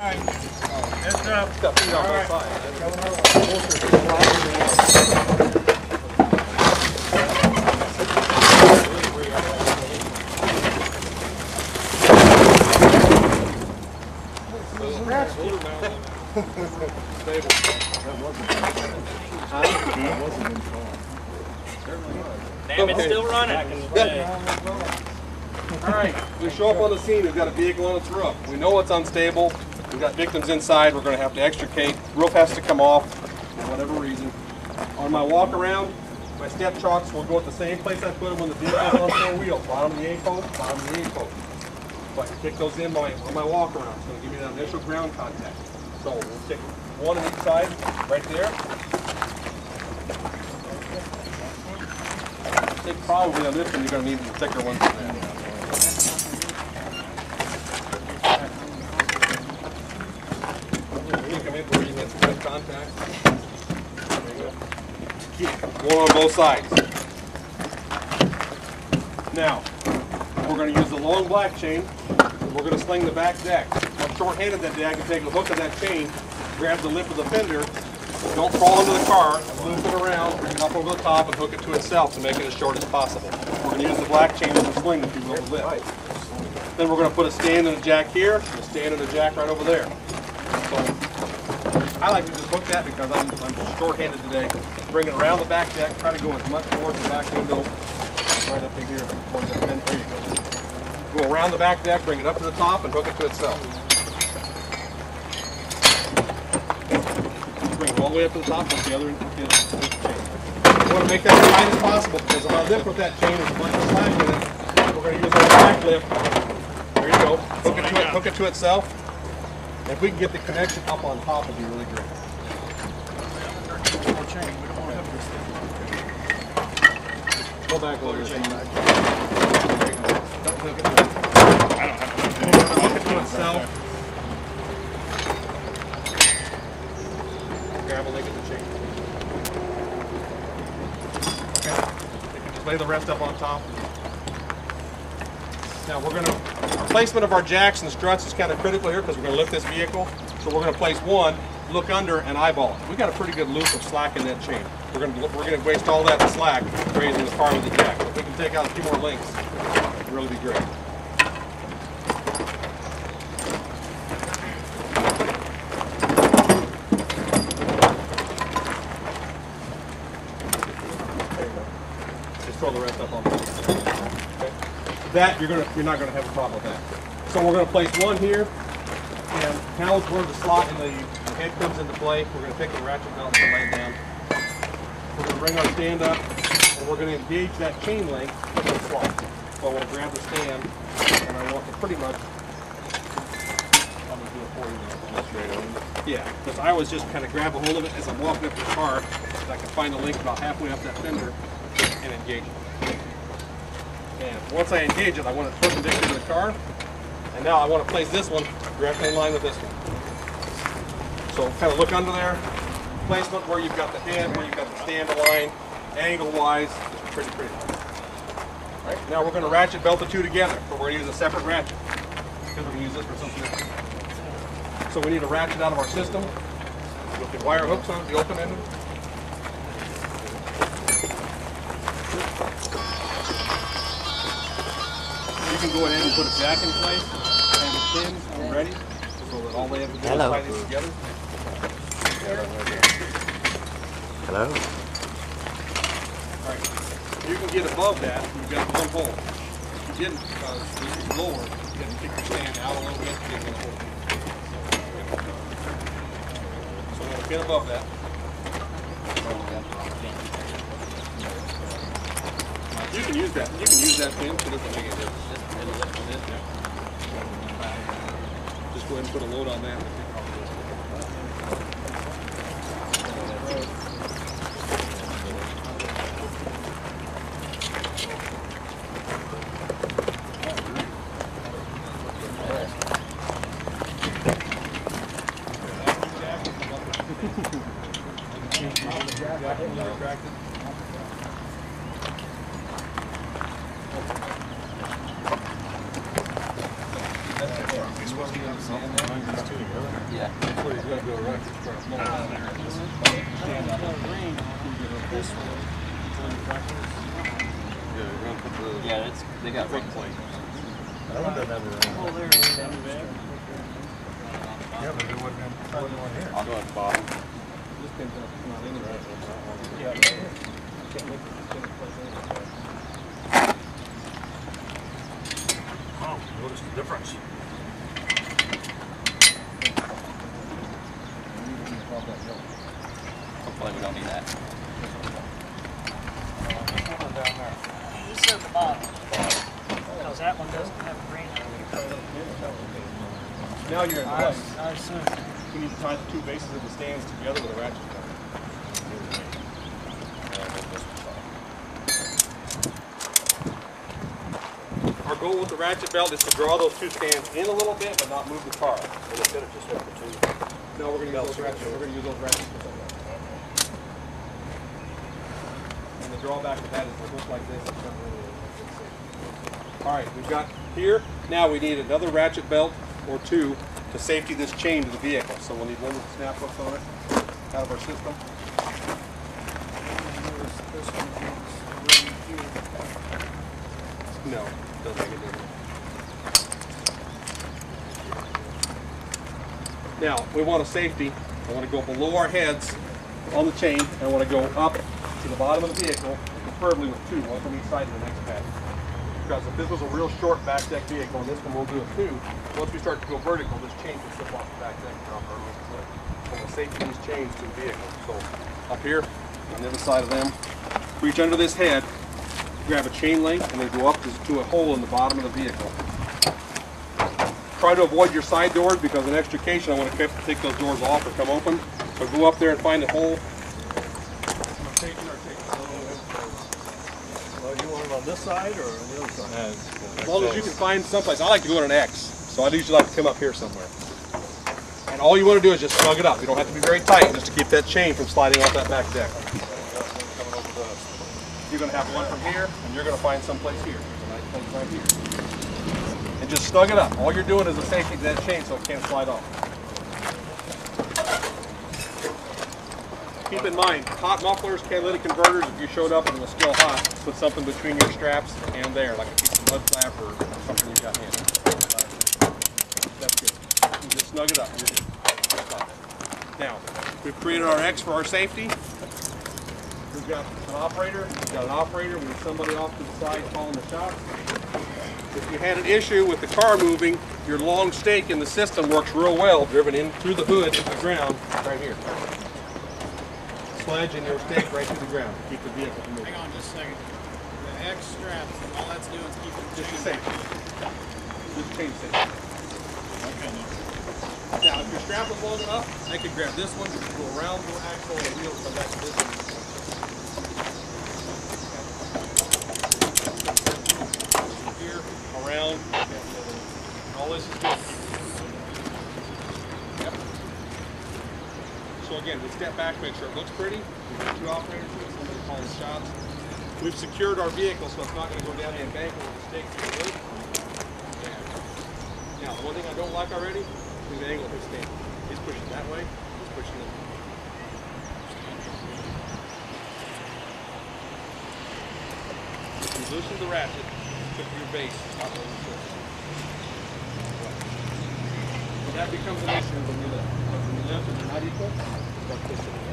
Alright, heads up. Damn, it's still running. Good. Alright, we show up on the scene, we've got a vehicle on its roof. We know it's unstable, we've got victims inside, we're going to have to extricate. Roof has to come off for whatever reason. On my walk around, my step chocks will go at the same place I put them when the vehicle's on four wheels. Bottom of the A-post, bottom of the A-post. So I can kick those in on my walk around. It's going to give me that initial ground contact. So we'll stick one on each side, right there. I think probably on this one you're going to need the thicker ones than that. You come in where you get some good contact. There you go. Keep one on both sides. Now, we're going to use the long black chain. We're going to sling the back deck. I'm short-handed that day. I can take a hook of that chain, grab the lip of the fender, don't crawl into the car, loop it around, bring it up over the top, and hook it to itself to make it as short as possible. We're going to use the black chain as a sling, if you will, the lip. Then we're going to put a stand and a jack here, and a stand and a jack right over there. So I like to just hook that because I'm short-handed today. Bring it around the back deck, try to go as much towards the back window, right up in here, towards that fender. There you go. Go around the back deck, bring it up to the top, and hook it to itself. Bring it all the way up to the top, with the other chain. You want to make that as tight as possible because if I lift with that chain, there's a bunch of slack in it. We're going to use our back lift. There you go. Hook it to itself. If we can get the connection up on top, it'd be really great. Go back a little bit. Hook it to itself. Grab a link of the chain. Okay. You can just lay the rest up on top. Now we're going to, our placement of our jacks and struts is kind of critical here because we're going to lift this vehicle. So we're going to place one, look under, and eyeball it. We've got a pretty good loop of slack in that chain. We're going to waste all that slack raising the car with the jack. If we can take out a few more links, it'd really be great. Just throw the rest up on the that you're not going to have a problem with that. So we're going to place one here, and now where the slot in the head comes into play, we're going to take the ratchet belt and lay it down. We're going to bring our stand up, and we're going to engage that chain link with the slot. So I want to grab the stand, and I want to pretty much, I'm going to do it for you now. Straight over. Yeah, because I always just kind of grab a hold of it as I'm walking up to the car, so I can find the link about halfway up that fender and engage it. And once I engage it, I want it perpendicular to the car. And now I want to place this one directly in line with this one. So kind of look under there. Placement where you've got the head, where you've got the stand aligned, angle-wise, it's pretty. All right, now we're going to ratchet belt the two together, but we're going to use a separate ratchet because we're going to use this for something different. So we need a ratchet out of our system with the wire hooks on the open end. You can go ahead and put a jack in place and the pins and ready so that all they have to do is tie these together. Hello. Alright, you can get above that, you've got one hole. If you didn't, because this is lower, you have to kick your stand out a little bit to get one hole. So we're going to get above that. You can use that. You can use that pin, so it doesn't make a difference. Just go ahead and put a load on that. Yeah. Yeah, that's, they got rig plates. That one doesn't have a ring. Oh, there it is. Yeah, but there wasn't one here. I'll go at the bottom. This pins up, not in there. Oh, notice the difference. Hopefully we don't need that. This is at the bottom. Because that one doesn't have a ring on it. Now you're in place. I assume. We need to tie the two bases of the stands together with a ratchet gun. Our goal with the ratchet belt is to draw those two stands in a little bit, but not move the car. No, we're going to use those ratchets. We're going to use those ratchets. And the drawback of that is it looks like this. All right, we've got here. Now we need another ratchet belt or two to safety this chain to the vehicle. So we'll need one with snap hooks on it out of our system. No, doesn't make a difference. Now, we want a safety. I want to go below our heads on the chain, and I want to go up to the bottom of the vehicle, preferably with two, one from each side of the next pad. Because if this was a real short back deck vehicle, and this one will do it too, once we start to go vertical, this chain can slip off the back deck and drop our slip. So we'll safety these chains to the vehicle. So up here, on the other side of them, reach under this head, grab a chain link, and then go up to a hole in the bottom of the vehicle. Try to avoid your side doors because in extrication I want to take those doors off or come open. So go up there and find a hole. Well, you want it on this side or on the other side? As long as you can find someplace. I like to go on an X, so I usually like to come up here somewhere. And all you want to do is just snug it up. You don't have to be very tight just to keep that chain from sliding off that back deck. You're going to have one from here, and you're going to find someplace here. There's a nice place right here. And just snug it up. All you're doing is a safety to that chain so it can't slide off. Keep in mind, hot mufflers, catalytic converters, if you showed up and it was still hot, put something between your straps and there, like a piece of mud flap or something you got in. That's good. You just snug it up. You're good. Now, we've created our X for our safety. We've got an operator. We need somebody off to the side calling the shots. If you had an issue with the car moving, your long stake in the system works real well, driven in through the hood into the ground, right here. Sledge and your stake right through the ground to keep the vehicle from moving. Hang on just a second. The X strap, all that's doing is keeping the Just chain safe. Just chain safe. Now, if your strap is long enough, I can grab this one, go around the axle and the wheel, come back to this one. Here, around, all this is good. Yep. So again, we step back, make sure it looks pretty. We've got two operators here, somebody calling the shots. We've secured our vehicle so it's not going to go down the embankment with the stake through the wood. Now, the one thing I don't like already is the angle of his stand. He's pushing that way, he's pushing this way. You loosen the ratchet, took your base, not over the surface. When that becomes an issue when you lift. When you lift and you're not equal, start pushing it.